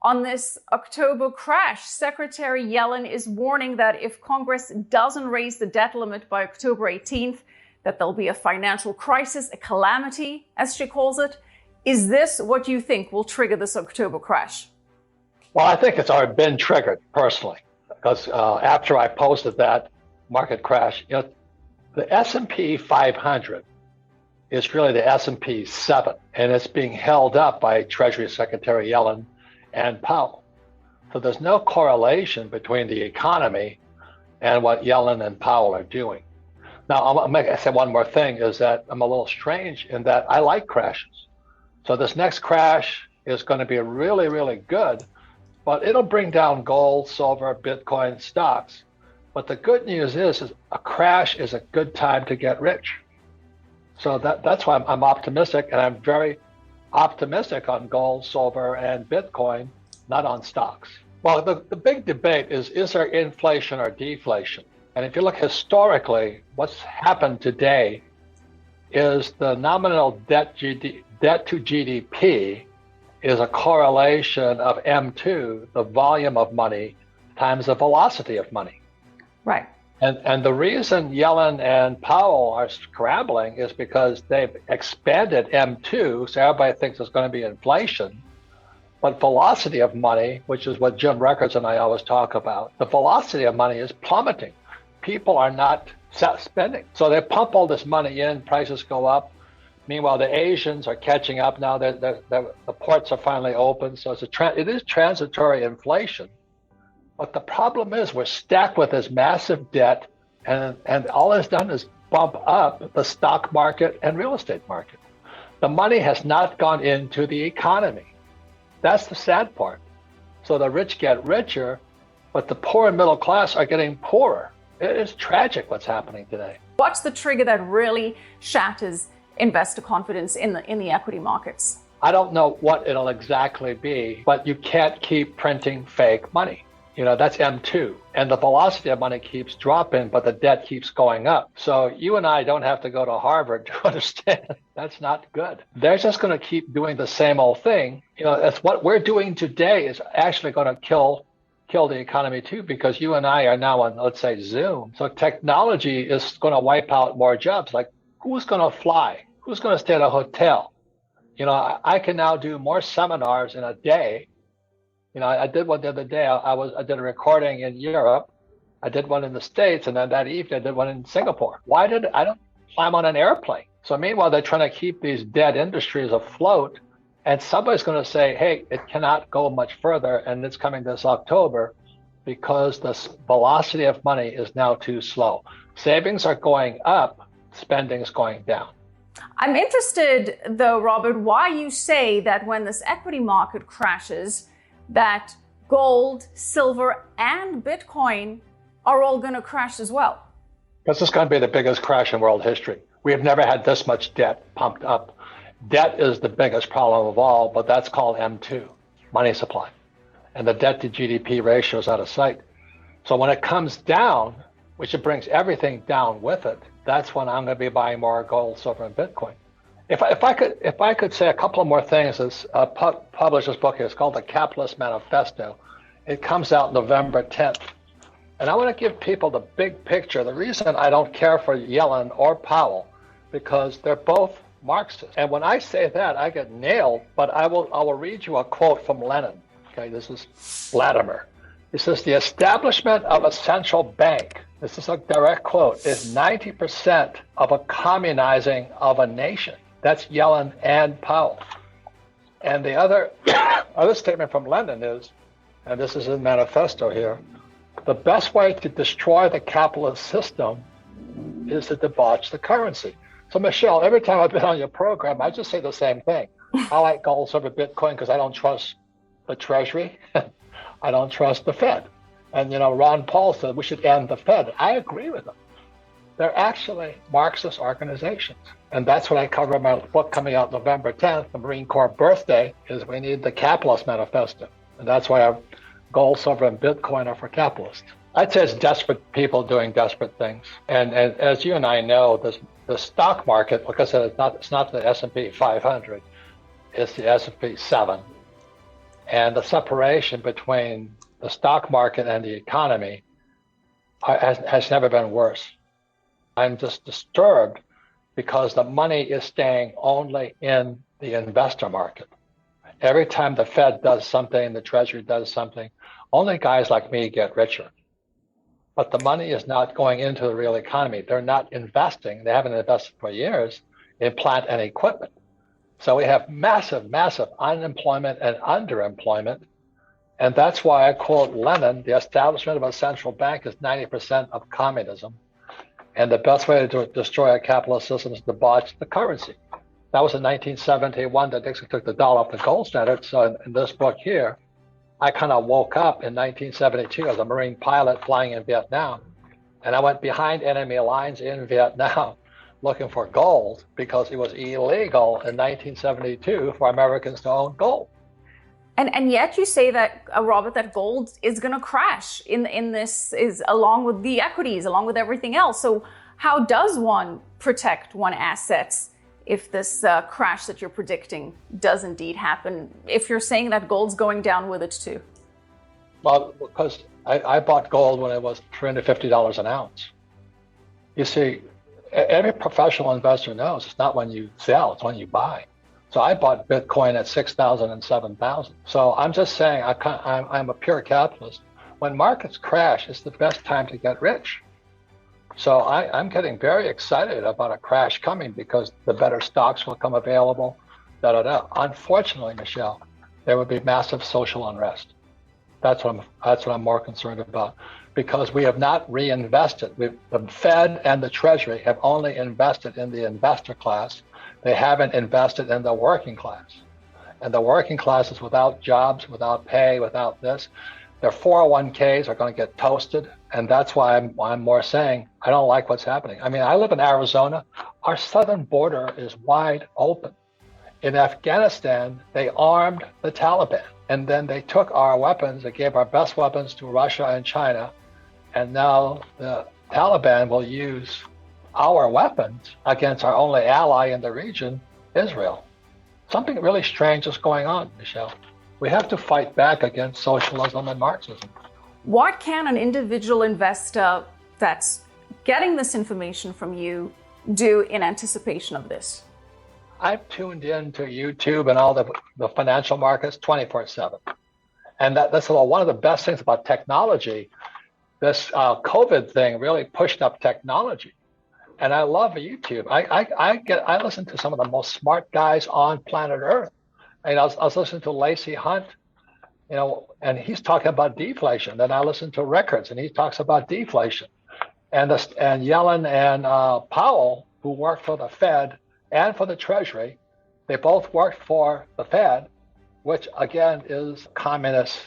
On this October crash, Secretary Yellen is warning that if Congress doesn't raise the debt limit by October 18th, that there'll be a financial crisis, a calamity, as she calls it. Is this what you think will trigger this October crash? Well, I think it's already been triggered personally, because after I posted that market crash, the S&P 500 is really the S&P 7, and it's being held up by Treasury Secretary Yellen and Powell. So there's no correlation between the economy and what Yellen and Powell are doing. Now, I say one more thing, is that I'm a little strange in that I like crashes. So this next crash is going to be really, really good, but it'll bring down gold, silver, Bitcoin, stocks. But the good news is a crash is a good time to get rich. So that's why I'm optimistic, and I'm very optimistic on gold, silver, and Bitcoin, not on stocks. Well, the big debate is there inflation or deflation? And if you look historically, what's happened today is the nominal debt to GDP is a correlation of M2, the volume of money, times the velocity of money. Right. And the reason Yellen and Powell are scrambling is because they've expanded M2, so everybody thinks there's going to be inflation. But velocity of money, which is what Jim Records and I always talk about, the velocity of money is plummeting. People are not spending. So they pump all this money in, prices go up. Meanwhile, the Asians are catching up now. The ports are finally open. So it is transitory inflation. But the problem is we're stacked with this massive debt, and all it's done is bump up the stock market and real estate market. The money has not gone into the economy. That's the sad part. So the rich get richer, but the poor and middle class are getting poorer. It is tragic what's happening today. What's the trigger that really shatters investor confidence in the equity markets? I don't know what it'll exactly be, but you can't keep printing fake money. That's M2. And the velocity of money keeps dropping, but the debt keeps going up. So you and I don't have to go to Harvard to understand that's not good. They're just going to keep doing the same old thing. That's what we're doing today is actually going to kill the economy too, because you and I are now on, let's say, Zoom. So technology is going to wipe out more jobs. Like, who's going to fly? Who's going to stay at a hotel? I can now do more seminars in a day. I did one the other day. I did a recording in Europe. I did one in the States, and then that evening I did one in Singapore. I don't climb on an airplane? So meanwhile, they're trying to keep these dead industries afloat, and somebody's going to say, hey, it cannot go much further, and it's coming this October because the velocity of money is now too slow. Savings are going up, spending is going down. I'm interested, though, Robert, why you say that when this equity market crashes, that gold, silver, and Bitcoin are all going to crash as well. This is going to be the biggest crash in world history. We have never had this much debt pumped up. Debt is the biggest problem of all, but that's called M2, money supply. And the debt to GDP ratio is out of sight. So when it comes down, which it brings everything down with it, that's when I'm going to be buying more gold, silver, and Bitcoin. If I could say a couple of more things, is published this book here. It's called The Capitalist Manifesto. It comes out November 10th. And I want to give people the big picture. The reason I don't care for Yellen or Powell, because they're both Marxists. And when I say that, I get nailed, but I will read you a quote from Lenin. Okay, this is Vladimir. He says, the establishment of a central bank, this is a direct quote, is 90% of a communizing of a nation. That's Yellen and Powell. And the other statement from Lenin is, and this is in manifesto here, the best way to destroy the capitalist system is to debauch the currency. So Michelle, every time I've been on your program, I just say the same thing. I like gold, silver, Bitcoin because I don't trust the Treasury. I don't trust the Fed. And Ron Paul said we should end the Fed. I agree with him. They're actually Marxist organizations. And that's what I cover in my book coming out November 10th, the Marine Corps birthday, is we need the Capitalist Manifesto. And that's why our gold, silver, and Bitcoin are for capitalists. I'd say it's desperate people doing desperate things. And as you and I know, the stock market, like I said, it's not the S&P 500, it's the S&P 7. And the separation between the stock market and the economy has never been worse. I'm just disturbed because the money is staying only in the investor market. Every time the Fed does something, the Treasury does something, only guys like me get richer. But the money is not going into the real economy. They're not investing. They haven't invested for years in plant and equipment. So we have massive, massive unemployment and underemployment. And that's why I quote Lenin, the establishment of a central bank is 90% of communism. And the best way to destroy a capitalist system is to debauch the currency. That was in 1971 that Nixon took the dollar off the gold standard. So in this book here, I kind of woke up in 1972 as a Marine pilot flying in Vietnam. And I went behind enemy lines in Vietnam looking for gold because it was illegal in 1972 for Americans to own gold. And yet you say that, Robert, that gold is going to crash in this, is along with the equities, along with everything else. So how does one protect one's assets if this crash that you're predicting does indeed happen, if you're saying that gold's going down with it too? Well, because I bought gold when it was $350 an ounce. You see, every professional investor knows it's not when you sell, it's when you buy. So I bought Bitcoin at 6,000 and 7,000. So I'm just saying, I'm a pure capitalist. When markets crash, it's the best time to get rich. So I'm getting very excited about a crash coming because the better stocks will come available. Unfortunately, Michelle, there would be massive social unrest. That's what I'm more concerned about, because we have not reinvested. The Fed and the Treasury have only invested in the investor class. They haven't invested in the working class. And the working class is without jobs, without pay, without this. Their 401ks are going to get toasted. And that's why I'm more saying I don't like what's happening. I mean, I live in Arizona. Our southern border is wide open. In Afghanistan, they armed the Taliban. And then they took our weapons, they gave our best weapons to Russia and China. And now the Taliban will use our weapons against our only ally in the region, Israel. Something really strange is going on, Michelle. We have to fight back against socialism and Marxism. What can an individual investor that's getting this information from you do in anticipation of this? I've tuned in to YouTube and all the financial markets 24/7. And that's one of the best things about technology. This COVID thing really pushed up technology. And I love YouTube. I listen to some of the most smart guys on planet Earth. And I was listening to Lacey Hunt, and he's talking about deflation. Then I listen to Rickards, and he talks about deflation. And Yellen and Powell, who work for the Fed and for the Treasury, they both worked for the Fed, which again is a communist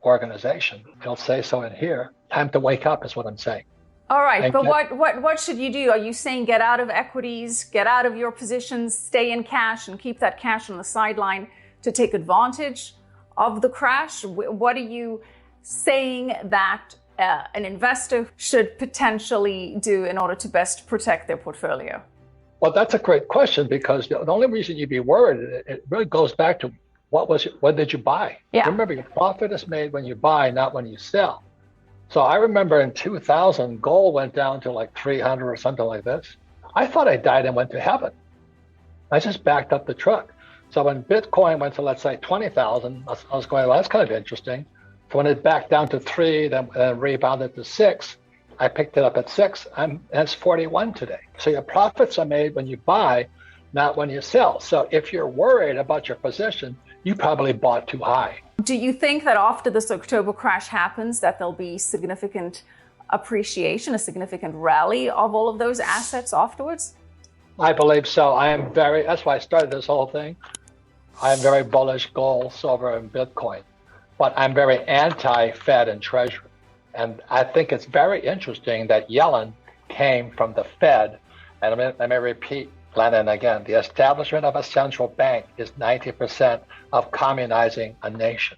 organization. He'll say so in here. Time to wake up is what I'm saying. All right, but what should you do? Are you saying get out of equities, get out of your positions, stay in cash and keep that cash on the sideline to take advantage of the crash? What are you saying that an investor should potentially do in order to best protect their portfolio? Well, that's a great question, because the only reason you'd be worried, it really goes back to what did you buy? Yeah. Remember, your profit is made when you buy, not when you sell. So I remember in 2000, gold went down to like 300 or something like this. I thought I died and went to heaven. I just backed up the truck. So when Bitcoin went to, let's say, 20,000, I was going, well, that's kind of interesting. So when it backed down to 3, then rebounded to 6, I picked it up at 6, and it's 41 today. So your profits are made when you buy, not when you sell. So if you're worried about your position, you probably bought too high. Do you think that after this October crash happens, that there'll be significant appreciation, a significant rally of all of those assets afterwards? I believe so. That's why I started this whole thing. I am very bullish gold, silver, and Bitcoin, but I'm very anti-Fed and Treasury. And I think it's very interesting that Yellen came from the Fed. And let me repeat Lenin again. The establishment of a central bank is 90% of communizing a nation.